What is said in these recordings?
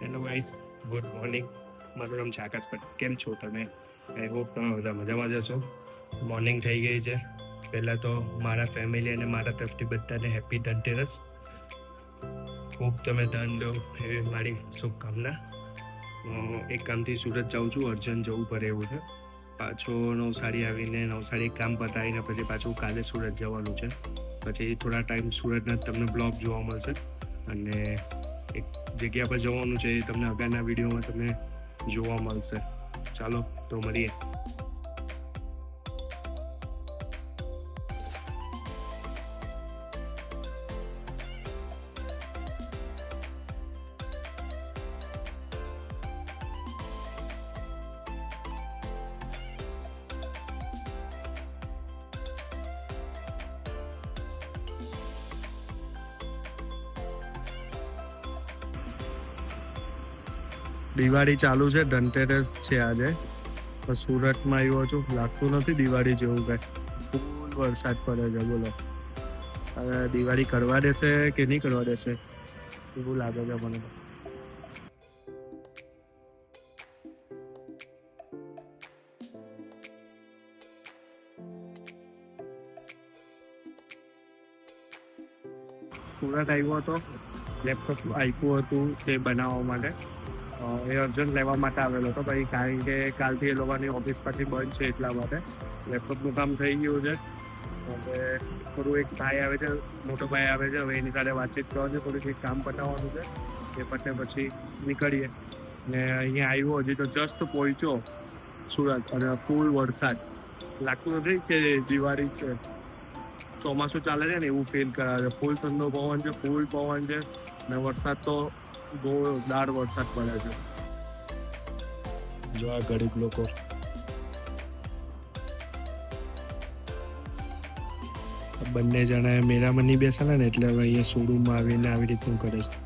Hello guys, good morning. મારું નામ છે આકાશ પટેલ. કેમ છો તમે? આઈ હોપ તમે બધા મજામાં જ હશો. મોર્નિંગ થઈ ગઈ છે. પહેલાં તો મારા ફેમિલી અને મારા તરફથી બધાને હેપી ધનતેરસ. ખૂબ તમે ધન દો એવી મારી શુભકામના. એક કામથી સુરત જાઉં છું, અર્જન્ટ જવું પડે એવું છે. પાછો નવસારી આવીને નવસારી કામ પતાવીને પછી પાછું કાલે સુરત જવાનું છે. પછી થોડા ટાઈમ સુરતના તમને બ્લોગ જોવા મળશે અને એક જગ્યા પર જવાનું છે એ તમને આગળના વિડીયોમાં તમને જોવા મળશે. ચાલો તો મળીએ. દિવાળી ચાલુ છે, ધનતેરસ છે આજે. સુરતમાં આવ્યો છું, લાગતું નથી દિવાળી જેવું કઈ. ફૂલ વરસાદ પડે છે, બોલો. હવે દિવાળી કરવા દેશે કે નહીં કરવા દેશે એવું લાગે છે મને. સુરત આવ્યો હતો, લેપટોપ આપ્યું હતું તે બનાવવા માટે. એ અર્જન્ટ લેવા માટે આવેલો હતો ભાઈ, કારણ કે કાલથી એ લોકોની ઓફિસ પાછી બંધ છે એટલા માટે. લેપટોપનું કામ થઈ ગયું છે. હવે થોડું એક ભાઈ આવે છે, મોટો ભાઈ આવે છે, હવે એની સાથે વાતચીત કરવાની, થોડુંક એક કામ પતાવવાનું છે. એ પતે પછી નીકળીએ. ને અહીંયા આવ્યો, હજી તો જસ્ટ પહોંચ્યો સુરત અને ફૂલ વરસાદ. લાગતું નથી કે દિવાળી છે, ચોમાસું ચાલે છે ને એવું ફીલ કરાવે છે. ફૂલ ઠંડો પવન છે, ફૂલ પવન છે ને વરસાદ તો જોરદાર વરસાદ પડે છે. જો આ ગરીબ લોકો બંને જણા મેળામાં નહીં બેસાના ને એટલે હવે અહીંયા શોરૂમમાં આવીને આવી રીતનું કરે છે.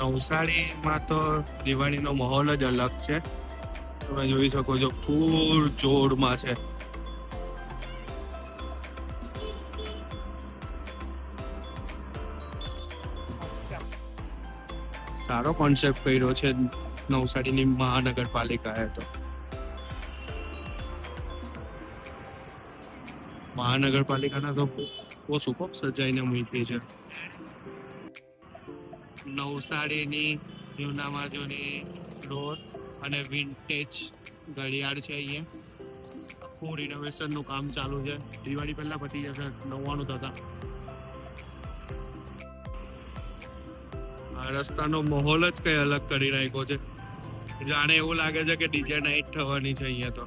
નવસારીમાં તો દિવાળીનો માહોલ જ અલગ છે. તમે જોઈ શકો છો, ફૂલ જોરમાં છે. સારો કોન્સેપ્ટ કર્યો છે નવસારીની મહાનગરપાલિકાએ. તો મહાનગરપાલિકાના તો બહુ સુપર સજાઈને મૂકી છે. નવસારીની જૂનામાં જૂની રોડ અને વિન્ટેજ ઘડિયાળ છે. અહીંયા ફૂલ રિનોવેશનનું કામ ચાલુ છે. દિવાળી પહેલા પતી જશે, 99 થતા. આ રસ્તાનો માહોલ જ કઈ અલગ કરી નાખ્યો છે. જાણે એવું લાગે છે કે ડીજે નાઇટ થવાની છે અહીંયા તો.